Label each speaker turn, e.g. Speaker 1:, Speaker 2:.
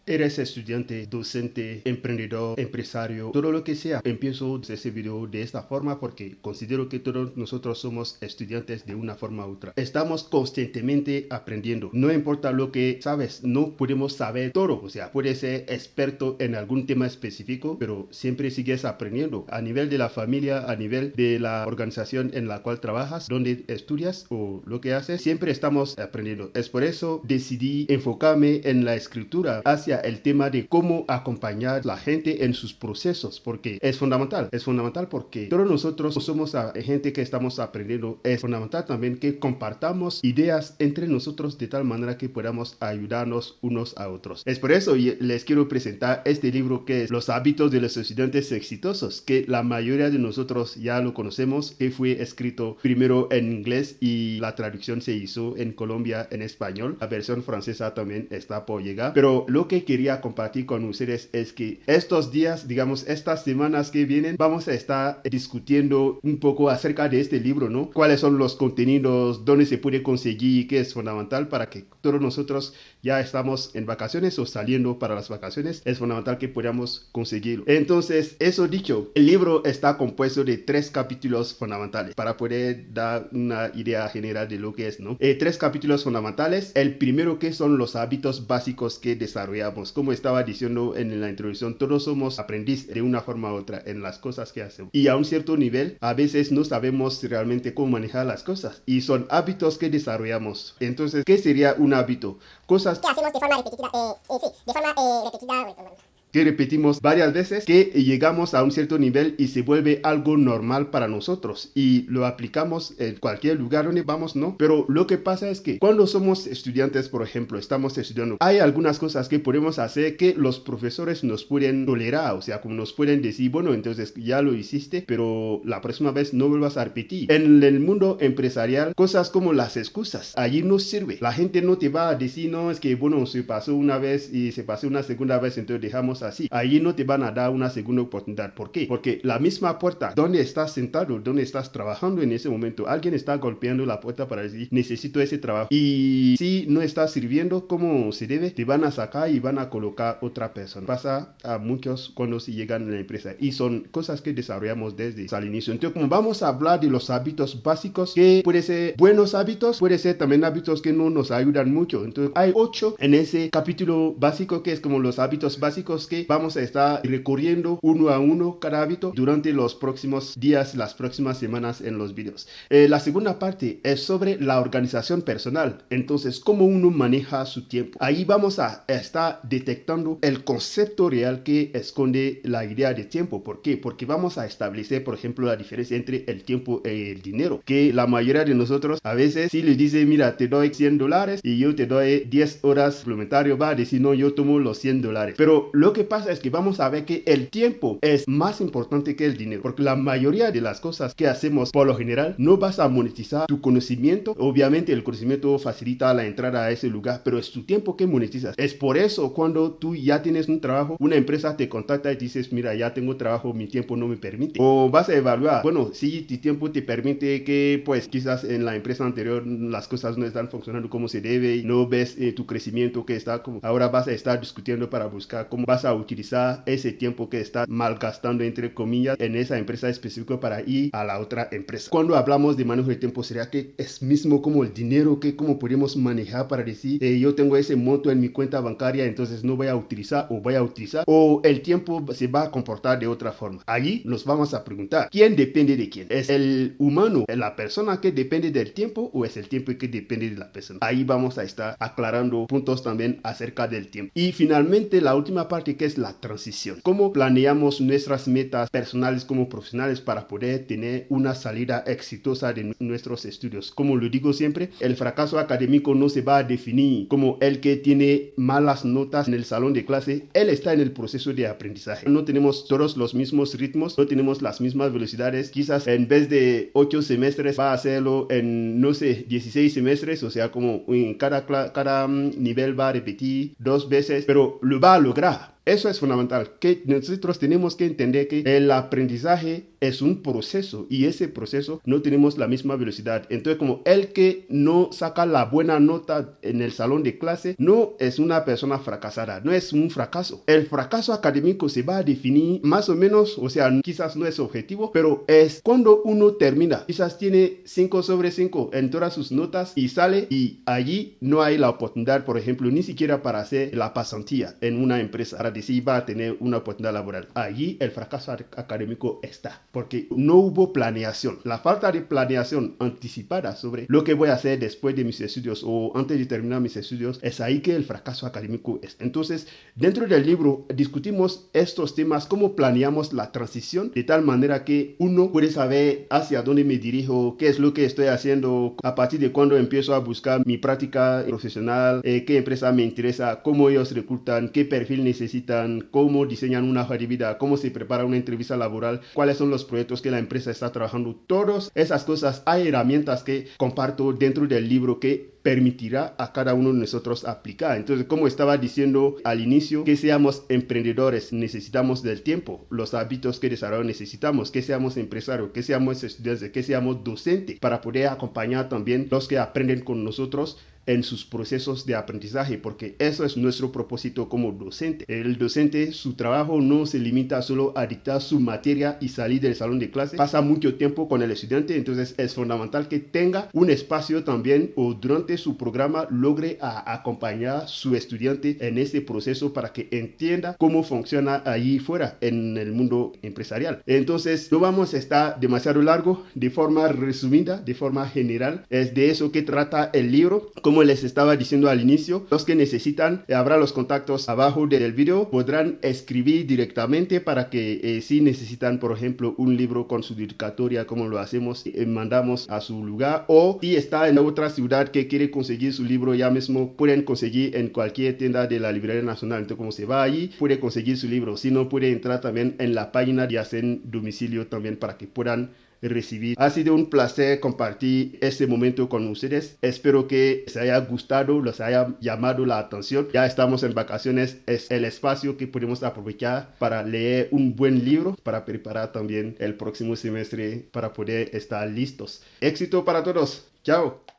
Speaker 1: Eres estudiante, docente, emprendedor, empresario, todo lo que sea. Empiezo este video de esta forma porque considero que todos nosotros somos estudiantes de una forma u otra. Estamos constantemente aprendiendo. No importa lo que sabes, no podemos saber todo. O sea, puedes ser experto en algún tema específico, pero siempre sigues aprendiendo. A nivel de la familia, a nivel de la organización en la cual trabajas, donde estudias o lo que haces, siempre estamos aprendiendo. Es por eso decidí enfocarme en la escritura hacia el tema de cómo acompañar a la gente en sus procesos, porque es fundamental porque todos nosotros somos gente que estamos aprendiendo. Es fundamental también que compartamos ideas entre nosotros de tal manera que podamos ayudarnos unos a otros. Es por eso les quiero presentar este libro que es Los hábitos de los estudiantes exitosos, que la mayoría de nosotros ya lo conocemos, que fue escrito primero en inglés y la traducción se hizo en Colombia en español. La versión francesa también está por llegar, pero lo que quería compartir con ustedes es que estos días, digamos estas semanas que vienen, vamos a estar discutiendo un poco acerca de este libro, ¿no? Cuáles son los contenidos, dónde se puede conseguir, qué es fundamental para que todos nosotros ya estamos en vacaciones o saliendo para las vacaciones, es fundamental que podamos conseguirlo. Entonces, eso dicho, el libro está compuesto de 3 capítulos fundamentales para poder dar una idea general de lo que es, ¿no? 3 capítulos fundamentales. El primero, que son los hábitos básicos que desarrollamos. Como estaba diciendo en la introducción, todos somos aprendiz de una forma u otra en las cosas que hacemos. Y a un cierto nivel, a veces no sabemos realmente cómo manejar las cosas. Y son hábitos que desarrollamos. Entonces, ¿qué sería un hábito? Cosas
Speaker 2: que hacemos de forma repetitiva, repetida,
Speaker 1: que repetimos varias veces, que llegamos a un cierto nivel y se vuelve algo normal para nosotros y lo aplicamos en cualquier lugar donde vamos, ¿no? Pero lo que pasa es que cuando somos estudiantes, por ejemplo, estamos estudiando, hay algunas cosas que podemos hacer que los profesores nos pueden tolerar, o sea, como nos pueden decir, bueno, entonces ya lo hiciste, pero la próxima vez no vuelvas a repetir. En el mundo empresarial, cosas como las excusas, allí no sirve. La gente no te va a decir, no, es que, bueno, se pasó una vez y se pasó una segunda vez, entonces dejamos así. Allí no te van a dar una segunda oportunidad. ¿Por qué? Porque la misma puerta donde estás sentado, donde estás trabajando en ese momento, alguien está golpeando la puerta para decir, necesito ese trabajo. Y si no estás sirviendo como se debe, te van a sacar y van a colocar otra persona. Pasa a muchos cuando se llegan a la empresa y son cosas que desarrollamos desde el inicio. Entonces, como vamos a hablar de los hábitos básicos, que puede ser buenos hábitos, puede ser también hábitos que no nos ayudan mucho. Entonces, hay 8 en ese capítulo básico que es como los hábitos básicos que vamos a estar recorriendo uno a uno cada hábito durante los próximos días, las próximas semanas en los videos. La segunda parte es sobre la organización personal. Entonces, cómo uno maneja su tiempo. Ahí vamos a estar detectando el concepto real que esconde la idea de tiempo. ¿Por qué? Porque vamos a establecer, por ejemplo, la diferencia entre el tiempo y el dinero. Que la mayoría de nosotros a veces si le dice, mira, te doy $100 y yo te doy 10 horas suplementario, va a decir, no, yo tomo los $100. Pero lo que pasa es que vamos a ver que el tiempo es más importante que el dinero, porque la mayoría de las cosas que hacemos por lo general no vas a monetizar tu conocimiento. Obviamente el conocimiento facilita la entrada a ese lugar, pero es tu tiempo que monetizas. Es por eso cuando tú ya tienes un trabajo, una empresa te contacta y dices, mira, ya tengo trabajo, mi tiempo no me permite. O vas a evaluar, bueno, si tu tiempo te permite que pues quizás en la empresa anterior las cosas no están funcionando como se debe y no ves tu crecimiento que está como, ahora vas a estar discutiendo para buscar cómo vas a utilizar ese tiempo que estás malgastando entre comillas en esa empresa específica para ir a la otra empresa. Cuando hablamos de manejo de tiempo, ¿será que es mismo como el dinero que cómo podemos manejar para decir yo tengo ese monto en mi cuenta bancaria, entonces no voy a utilizar o voy a utilizar, o el tiempo se va a comportar de otra forma? Allí nos vamos a preguntar, ¿quién depende de quién? ¿Es el humano, la persona que depende del tiempo, o es el tiempo que depende de la persona? Ahí vamos a estar aclarando puntos también acerca del tiempo. Y finalmente la última parte, que es la transición. ¿Cómo planeamos nuestras metas personales como profesionales para poder tener una salida exitosa de nuestros estudios? Como lo digo siempre, el fracaso académico no se va a definir como el que tiene malas notas en el salón de clase. Él está en el proceso de aprendizaje. No tenemos todos los mismos ritmos, no tenemos las mismas velocidades. Quizás en vez de 8 semestres va a hacerlo en, no sé, 16 semestres, o sea, como en cada nivel va a repetir 2 veces, pero lo va a lograr. Eso es fundamental, que nosotros tenemos que entender que el aprendizaje es un proceso y ese proceso no tenemos la misma velocidad. Entonces, como el que no saca la buena nota en el salón de clase no es una persona fracasada, no es un fracaso. El fracaso académico se va a definir más o menos, o sea, quizás no es objetivo, pero es cuando uno termina, quizás tiene 5 sobre 5 en todas sus notas y sale y allí no hay la oportunidad, por ejemplo, ni siquiera para hacer la pasantía en una empresa para decir va a tener una oportunidad laboral. Allí el fracaso académico está, porque no hubo planeación. La falta de planeación anticipada sobre lo que voy a hacer después de mis estudios o antes de terminar mis estudios, es ahí que el fracaso académico está. Entonces, dentro del libro discutimos estos temas, cómo planeamos la transición de tal manera que uno puede saber hacia dónde me dirijo, qué es lo que estoy haciendo, a partir de cuándo empiezo a buscar mi práctica profesional, qué empresa me interesa, cómo ellos reclutan, qué perfil necesitan, cómo diseñan una hoja de vida, cómo se prepara una entrevista laboral, cuáles son los proyectos que la empresa está trabajando. Todas esas cosas, hay herramientas que comparto dentro del libro que permitirá a cada uno de nosotros aplicar. Entonces, como estaba diciendo al inicio, que seamos emprendedores necesitamos del tiempo, los hábitos que desarrollamos necesitamos, que seamos empresarios, que seamos estudiantes, que seamos docentes, para poder acompañar también los que aprenden con nosotros en sus procesos de aprendizaje, porque eso es nuestro propósito como docente. El docente, su trabajo no se limita solo a dictar su materia y salir del salón de clase, pasa mucho tiempo con el estudiante, entonces es fundamental que tenga un espacio también o durante su programa logre acompañar a su estudiante en este proceso para que entienda cómo funciona allí fuera en el mundo empresarial. Entonces no vamos a estar demasiado largo, de forma resumida, de forma general, es de eso que trata el libro. Como les estaba diciendo al inicio, los que necesitan, habrá los contactos abajo del video, podrán escribir directamente para que si necesitan, por ejemplo, un libro con su dedicatoria, como lo hacemos, mandamos a su lugar, o si está en otra ciudad que quiere conseguir su libro ya mismo, pueden conseguir en cualquier tienda de la Librería Nacional. Entonces, como se va allí, puede conseguir su libro. Si no, puede entrar también en la página y hacer domicilio también para que puedan recibir. Ha sido un placer compartir este momento con ustedes. Espero que les haya gustado, les haya llamado la atención. Ya estamos en vacaciones, es el espacio que podemos aprovechar para leer un buen libro, para preparar también el próximo semestre para poder estar listos. Éxito para todos. Chao.